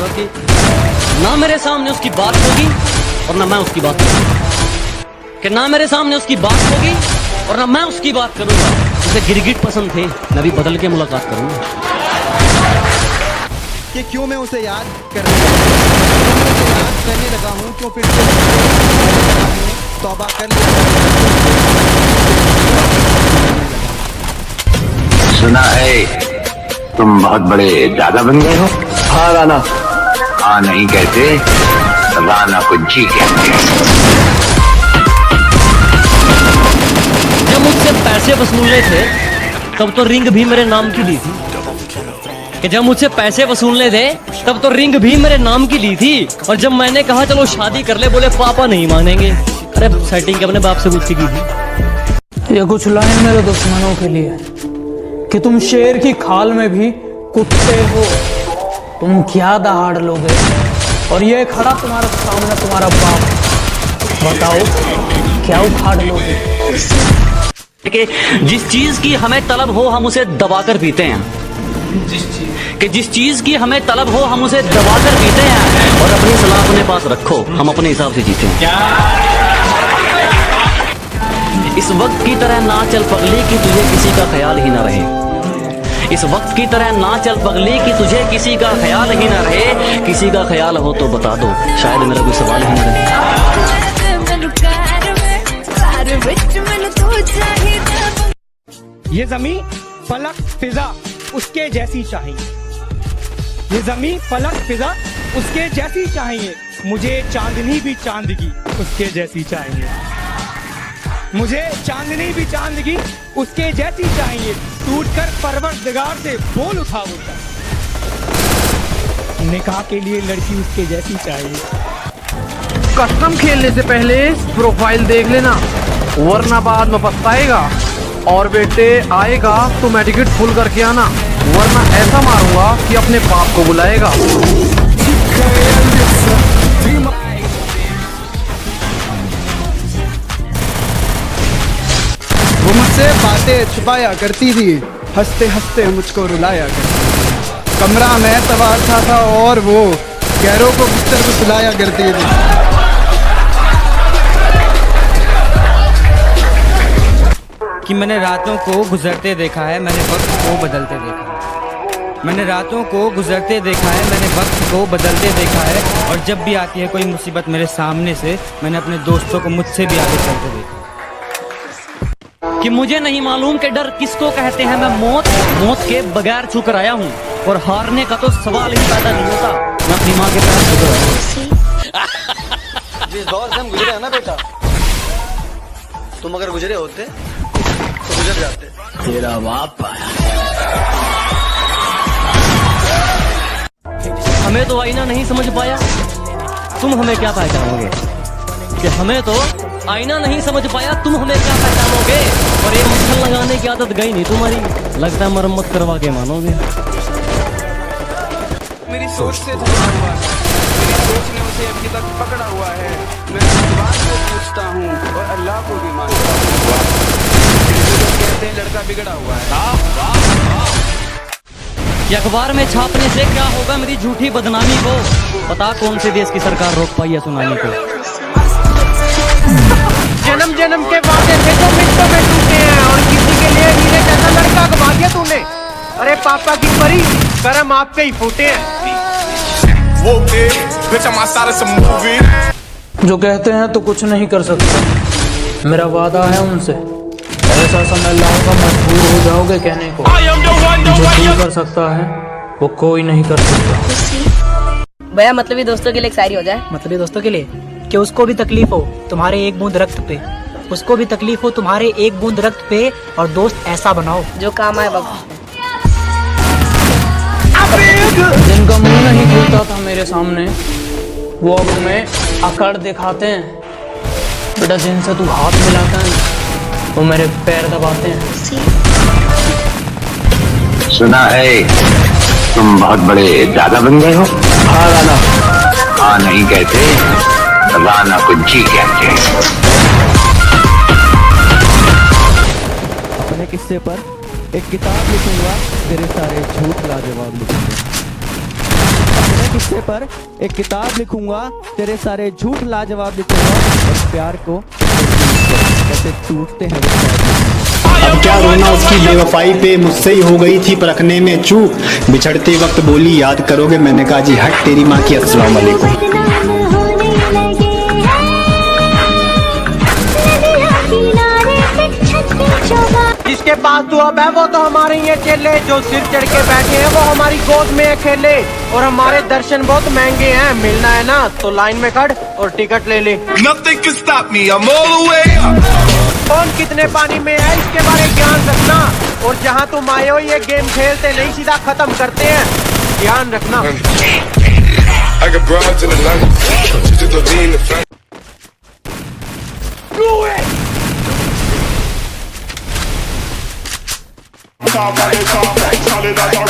हुआ कि ना मेरे सामने उसकी बात होगी और ना मैं उसकी बात करूंगा, कि ना मेरे सामने उसकी बात होगी और ना मैं उसकी बात करूंगा। उसे गिरगिट पसंद थे, मैं भी बदल के मुलाकात करूंगा। कि क्यों मैं उसे याद करने लगा हूँ, क्यों फिर से तौबा कर लिया। सुना है तुम बहुत बड़े दादा बन गए हो। हाँ राना। हाँ नहीं कहते, राना को जी कहते हैं। जब मुझसे पैसे वसूलने थे तब तो रिंग भी मेरे नाम की ली थी, कि जब मुझसे पैसे वसूलने थे तब तो रिंग भी मेरे नाम की ली थी। और जब मैंने कहा चलो शादी कर ले, बोले पापा नहीं मानेंगे। अरे सेटिंग अपने बाप से पूछी की थी। ये कुछ लाइन मेरे दुश्मनों के लिए कि तुम शेर की खाल में भी कुत्ते हो, तुम क्या दहाड़ लोगे। और ये खड़ा तुम्हारे सामने तुम्हारा बाप, बताओ क्या उखाड़ लोगे। कि जिस चीज की हमें तलब हो हम उसे दबाकर पीते हैं, कि जिस चीज की हमें तलब हो हम उसे दबाकर पीते हैं। और अपनी सलाह अपने पास रखो, हम अपने हिसाब से जीते हैं। इस वक्त की तरह ना चल पगली कि तुझे किसी का ख्याल ही ना रहे। इस वक्त की तरह ना चल पगली कि तुझे किसी का ख्याल ही ना रहे। किसी का ख्याल हो तो बता दो, शायद मेरा कोई सवाल ही ना रहे। ये जमीन पलक फिजा उसके जैसी चाहिए, ये जमीन पलक फिजा उसके जैसी चाहिए। मुझे चांदनी भी चांद की उसके जैसी चाहिए, मुझे चांदनी भी चांद की उसके जैसी चाहिए। टूटकर परवरदिगार से बोल उठा उठा, निकाह के लिए लड़की उसके जैसी चाहिए। कस्टम खेलने से पहले प्रोफाइल देख लेना, वरना बाद में पछताएगा। और बेटे आएगा तो मैं टिकट फुल करके आना, वरना ऐसा मारूंगा कि अपने बाप को बुलाएगा। वो मुझसे बातें छुपाया करती थी, हंसते हंसते मुझको रुलाया करती। कमरा में सवार था और वो गैरों को बिस्तर को सुलाया करती थी। कि मैंने रातों को गुजरते देखा है, मैंने वक्त को बदलते देखा है। मैंने रातों को गुजरते देखा है, मैंने वक्त को बदलते देखा है। और जब भी आती है कोई मुसीबत मेरे सामने से, मैंने अपने दोस्तों को मुझसे भी आगे चलते देखा कि मुझे नहीं मालूम कि डर किसको कहते हैं। मैं मौत के बगैर छूकर आया हूँ और हारने का तो सवाल ही पैदा नहीं होता। मैं अपनी माँ के पैर छूकर आया हूँ। जिस दौर से हम गुजरे हैं ना बेटा, तुम अगर गुजरे होते तो गुजर जाते। तेरा बाप हमें तो आईना नहीं समझ पाया, तुम हमें क्या पहचानोगे। कि हमें तो आईना नहीं समझ पाया, तुम हमें क्या पहचानोगे। और ये मक्खन लगाने की आदत गई नहीं तुम्हारी, लगता है मरम्मत करवा के मानोगे। मेरी सोच से धरा हुआ है, मेरी सोच ने उसे अभी तक पकड़ा हुआ है। मैं भगवान को पूछता हूँ और अल्लाह को भी मानता हूँ। कहते हैं लड़का बिगड़ा हुआ है। ये अखबार में छापने से क्या होगा मेरी झूठी बदनामी को। पता कौन से देश की सरकार रोक पाई है सुनामी को। जन्म जन्म के वादे थे जो मिनटों में टूटे हैं, और किसी के लिए हीरे जैसा लड़का गवा दिया तूने। अरे पापा की परी, करम आपके ही फूटे हैं। जो कहते हैं तो कुछ नहीं कर सकते, मेरा वादा है उनसे। ऐसा समय लाऊंगा मजबूर हो जाओगे कहने को। जो तू कर सकता है वो कोई नहीं कर सकता। भैया मतलबी दोस्तों के लिए एक शायरी हो जाए। मतलबी दोस्तों के लिए कि उसको भी तकलीफ हो तुम्हारे एक बूंद रक्त पे, उसको भी तकलीफ हो तुम्हारे एक बूंद रक्त पे, और दोस्त ऐसा बनाओ जो काम आए वक्त। जिनका मुंह नहीं खुलता था मेरे सामने, वो अब तुम्हें अकड़ दिखाते हैं। बेटा जिनसे तू हाथ मिलाता है वो मेरे पैर दबाते हैं। सुना है तुम बहुत बड़े दादा बन गए हो। हाँ राना। हाँ नहीं कहते, राना को जी कहते हैं। अपने किस्से पर एक किताब लिखूंगा, तेरे सारे झूठ लाजवाब लिखूंगा। अपने किस्से पर एक किताब लिखूंगा, तेरे सारे झूठ लाजवाब लिखूंगा और प्यार को कैसे टूटते हैं वो प्यार। अब क्या रोना उसकी बेवफाई पे, मुझसे ही हो गई थी परखने में चूक। बिछड़ते वक्त बोली याद करोगे, मैंने कहा जी हट तेरी माँ की, अस्सलाम वालेकुम। जिसके पास तू अब है वो तो हमारे ये चेले, जो सिर चढ़ के बैठे हैं वो हमारी गोद में अकेले। और हमारे दर्शन बहुत महंगे हैं, मिलना है ना तो लाइन में खड़ और टिकट ले ले। Nothing can stop me, I'm all the way up. कौन कितने पानी में है इसके बारे में ज्ञान रखना, और जहाँ तुम आए हो ये गेम खेलते नहीं सीधा खत्म करते हैं, ध्यान रखना। I got broads in Atlanta, just to lean the front. Do it! Top of the top, solid as a